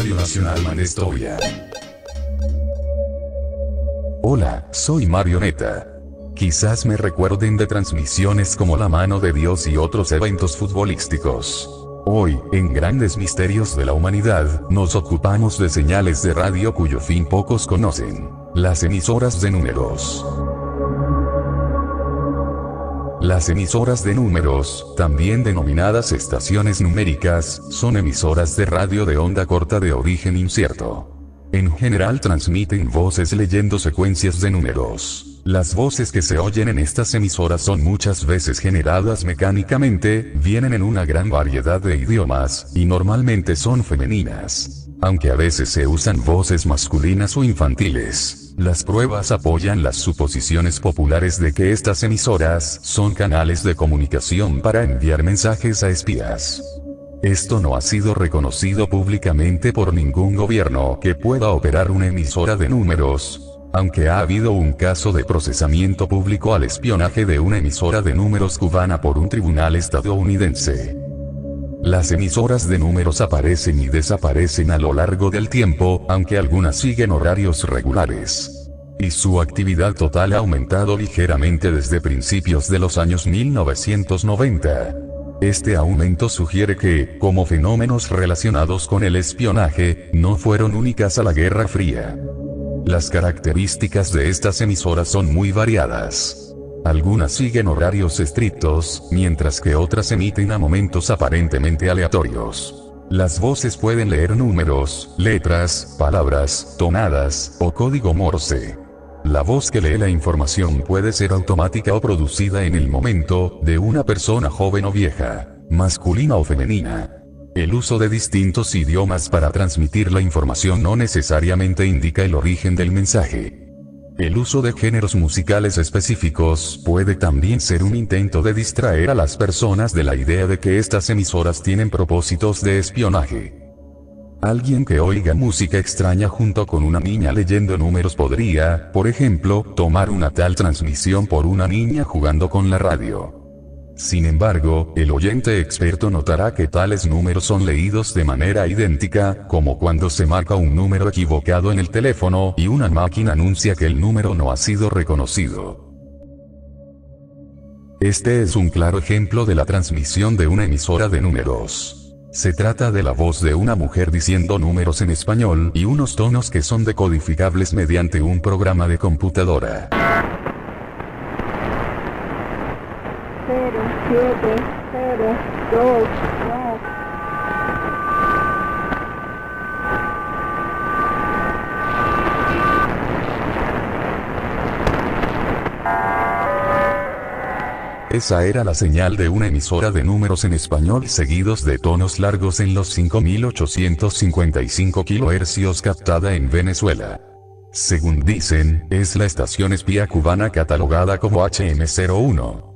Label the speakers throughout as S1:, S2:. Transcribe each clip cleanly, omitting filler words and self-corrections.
S1: Radio Nacional Manestoria. Hola, soy Marioneta. Quizás me recuerden de transmisiones como La Mano de Dios y otros eventos futbolísticos. Hoy, en Grandes Misterios de la Humanidad, nos ocupamos de señales de radio cuyo fin pocos conocen: las emisoras de números. Las emisoras de números, también denominadas estaciones numéricas, son emisoras de radio de onda corta de origen incierto. En general transmiten voces leyendo secuencias de números. Las voces que se oyen en estas emisoras son muchas veces generadas mecánicamente, vienen en una gran variedad de idiomas, y normalmente son femeninas. Aunque a veces se usan voces masculinas o infantiles. Las pruebas apoyan las suposiciones populares de que estas emisoras son canales de comunicación para enviar mensajes a espías. Esto no ha sido reconocido públicamente por ningún gobierno que pueda operar una emisora de números, aunque ha habido un caso de procesamiento público al espionaje de una emisora de números cubana por un tribunal estadounidense. Las emisoras de números aparecen y desaparecen a lo largo del tiempo, aunque algunas siguen horarios regulares. Y su actividad total ha aumentado ligeramente desde principios de los años 1990. Este aumento sugiere que, como fenómenos relacionados con el espionaje, no fueron únicas a la Guerra Fría. Las características de estas emisoras son muy variadas. Algunas siguen horarios estrictos, mientras que otras emiten a momentos aparentemente aleatorios. Las voces pueden leer números, letras, palabras, tonadas, o código Morse. La voz que lee la información puede ser automática o producida en el momento, de una persona joven o vieja, masculina o femenina. El uso de distintos idiomas para transmitir la información no necesariamente indica el origen del mensaje. El uso de géneros musicales específicos puede también ser un intento de distraer a las personas de la idea de que estas emisoras tienen propósitos de espionaje. Alguien que oiga música extraña junto con una niña leyendo números podría, por ejemplo, tomar una tal transmisión por una niña jugando con la radio. Sin embargo, el oyente experto notará que tales números son leídos de manera idéntica, como cuando se marca un número equivocado en el teléfono y una máquina anuncia que el número no ha sido reconocido. Este es un claro ejemplo de la transmisión de una emisora de números. Se trata de la voz de una mujer diciendo números en español y unos tonos que son decodificables mediante un programa de computadora.
S2: 0, 7, 0, 2, 2.
S1: Esa era la señal de una emisora de números en español seguidos de tonos largos en los 5855 kHz captada en Venezuela. Según dicen, es la estación espía cubana catalogada como HM01.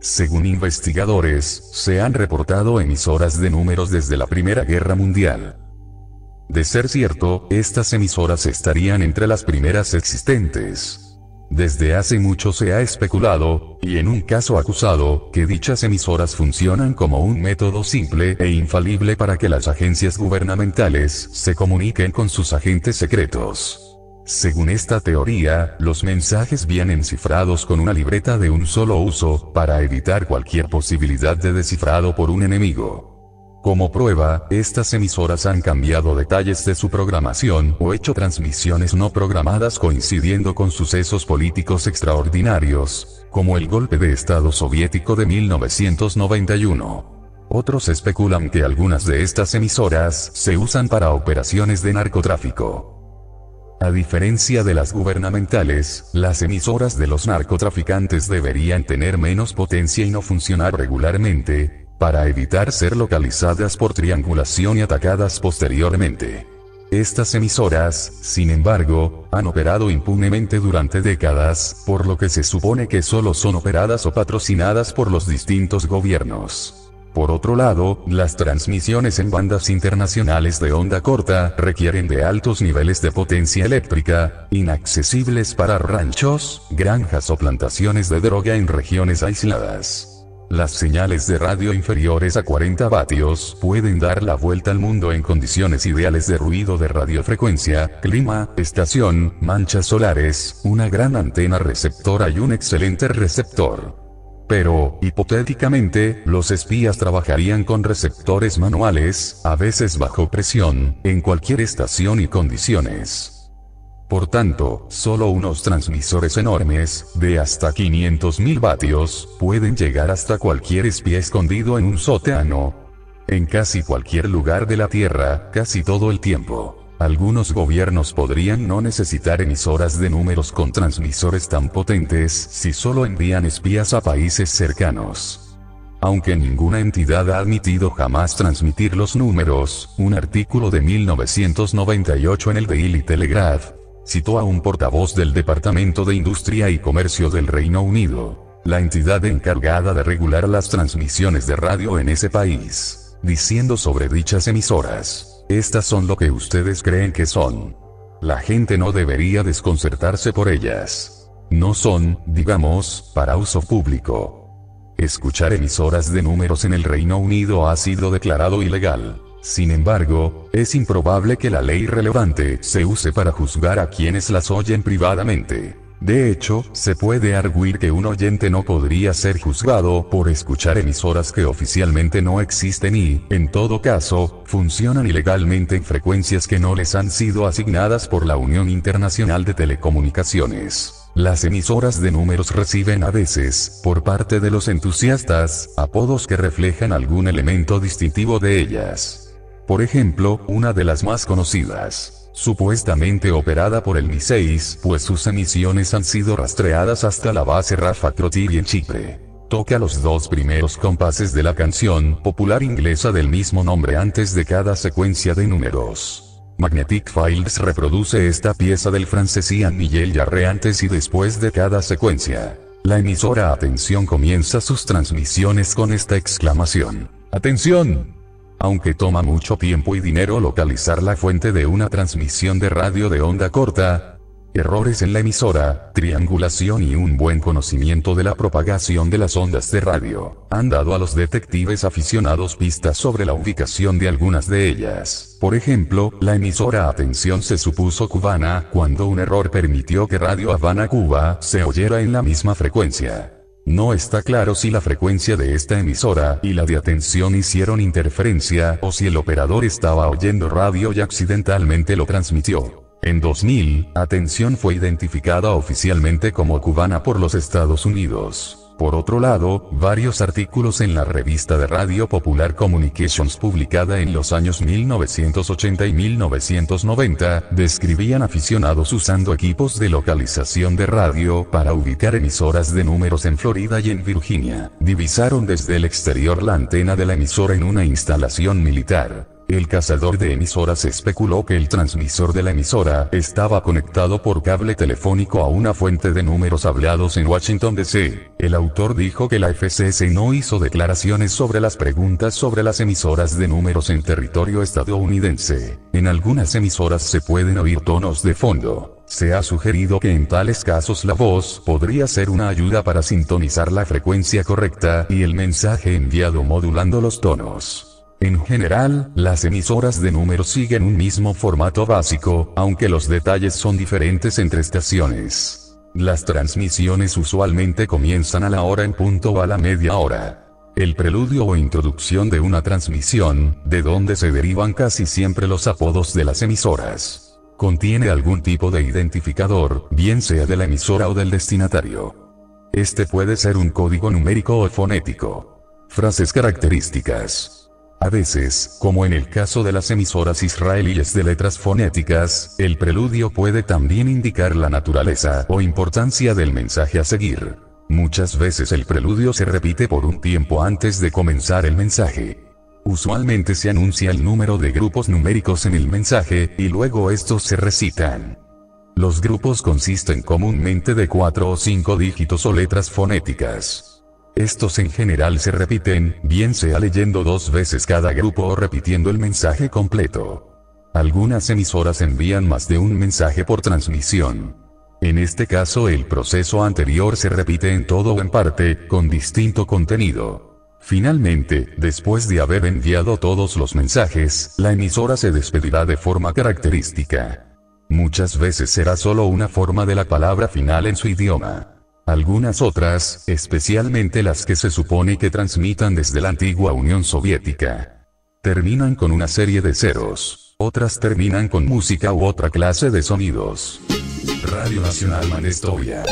S1: Según investigadores, se han reportado emisoras de números desde la Primera Guerra Mundial. De ser cierto, estas emisoras estarían entre las primeras existentes. Desde hace mucho se ha especulado, y en un caso acusado, que dichas emisoras funcionan como un método simple e infalible para que las agencias gubernamentales se comuniquen con sus agentes secretos. Según esta teoría, los mensajes vienen cifrados con una libreta de un solo uso, para evitar cualquier posibilidad de descifrado por un enemigo. Como prueba, estas emisoras han cambiado detalles de su programación o hecho transmisiones no programadas coincidiendo con sucesos políticos extraordinarios, como el golpe de Estado soviético de 1991. Otros especulan que algunas de estas emisoras se usan para operaciones de narcotráfico. A diferencia de las gubernamentales, las emisoras de los narcotraficantes deberían tener menos potencia y no funcionar regularmente, para evitar ser localizadas por triangulación y atacadas posteriormente. Estas emisoras, sin embargo, han operado impunemente durante décadas, por lo que se supone que solo son operadas o patrocinadas por los distintos gobiernos. Por otro lado, las transmisiones en bandas internacionales de onda corta requieren de altos niveles de potencia eléctrica, inaccesibles para ranchos, granjas o plantaciones de droga en regiones aisladas. las señales de radio inferiores a 40 vatios pueden dar la vuelta al mundo en condiciones ideales de ruido de radiofrecuencia, clima, estación, manchas solares, una gran antena receptora y un excelente receptor. Pero, hipotéticamente, los espías trabajarían con receptores manuales, a veces bajo presión, en cualquier estación y condiciones. Por tanto, solo unos transmisores enormes, de hasta 500.000 vatios, pueden llegar hasta cualquier espía escondido en un sótano. En casi cualquier lugar de la Tierra, casi todo el tiempo. Algunos gobiernos podrían no necesitar emisoras de números con transmisores tan potentes si solo envían espías a países cercanos. Aunque ninguna entidad ha admitido jamás transmitir los números, un artículo de 1998 en el Daily Telegraph citó a un portavoz del Departamento de Industria y Comercio del Reino Unido, la entidad encargada de regular las transmisiones de radio en ese país, diciendo sobre dichas emisoras: estas son lo que ustedes creen que son. La gente no debería desconcertarse por ellas. No son, digamos, para uso público. Escuchar emisoras de números en el Reino Unido ha sido declarado ilegal. Sin embargo, es improbable que la ley relevante se use para juzgar a quienes las oyen privadamente. De hecho, se puede arguir que un oyente no podría ser juzgado por escuchar emisoras que oficialmente no existen y, en todo caso, funcionan ilegalmente en frecuencias que no les han sido asignadas por la Unión Internacional de Telecomunicaciones. Las emisoras de números reciben a veces, por parte de los entusiastas, apodos que reflejan algún elemento distintivo de ellas. Por ejemplo, una de las más conocidas, supuestamente operada por el Mi-6, pues sus emisiones han sido rastreadas hasta la base Rafa Crotiri en Chipre. Toca los dos primeros compases de la canción popular inglesa del mismo nombre antes de cada secuencia de números. Magnetic Fields reproduce esta pieza del francés Ian Miguel Jarre antes y después de cada secuencia. La emisora Atención comienza sus transmisiones con esta exclamación: ¡Atención! Aunque toma mucho tiempo y dinero localizar la fuente de una transmisión de radio de onda corta, errores en la emisora, triangulación y un buen conocimiento de la propagación de las ondas de radio han dado a los detectives aficionados pistas sobre la ubicación de algunas de ellas. Por ejemplo, la emisora Atención se supuso cubana cuando un error permitió que Radio Habana Cuba se oyera en la misma frecuencia. No está claro si la frecuencia de esta emisora y la de Atención hicieron interferencia o si el operador estaba oyendo radio y accidentalmente lo transmitió. En 2000, Atención fue identificada oficialmente como cubana por los Estados Unidos. Por otro lado, varios artículos en la revista de Radio Popular Communications publicada en los años 1980 y 1990, describían aficionados usando equipos de localización de radio para ubicar emisoras de números en Florida y en Virginia. Divisaron desde el exterior la antena de la emisora en una instalación militar. El cazador de emisoras especuló que el transmisor de la emisora estaba conectado por cable telefónico a una fuente de números hablados en Washington D.C. El autor dijo que la FCC no hizo declaraciones sobre las preguntas sobre las emisoras de números en territorio estadounidense. En algunas emisoras se pueden oír tonos de fondo. Se ha sugerido que en tales casos la voz podría ser una ayuda para sintonizar la frecuencia correcta y el mensaje enviado modulando los tonos. En general, las emisoras de números siguen un mismo formato básico, aunque los detalles son diferentes entre estaciones. Las transmisiones usualmente comienzan a la hora en punto o a la media hora. El preludio o introducción de una transmisión, de donde se derivan casi siempre los apodos de las emisoras, contiene algún tipo de identificador, bien sea de la emisora o del destinatario. Este puede ser un código numérico o fonético. Frases características. A veces, como en el caso de las emisoras israelíes de letras fonéticas, el preludio puede también indicar la naturaleza o importancia del mensaje a seguir. Muchas veces el preludio se repite por un tiempo antes de comenzar el mensaje. Usualmente se anuncia el número de grupos numéricos en el mensaje, y luego estos se recitan. Los grupos consisten comúnmente de 4 o 5 dígitos o letras fonéticas. Estos en general se repiten, bien sea leyendo 2 veces cada grupo o repitiendo el mensaje completo. Algunas emisoras envían más de un mensaje por transmisión. En este caso el proceso anterior se repite en todo o en parte, con distinto contenido. Finalmente, después de haber enviado todos los mensajes, la emisora se despedirá de forma característica. Muchas veces será solo una forma de la palabra final en su idioma. Algunas otras, especialmente las que se supone que transmitan desde la antigua Unión Soviética, terminan con una serie de ceros. Otras terminan con música u otra clase de sonidos. Radio Nacional Manestovia.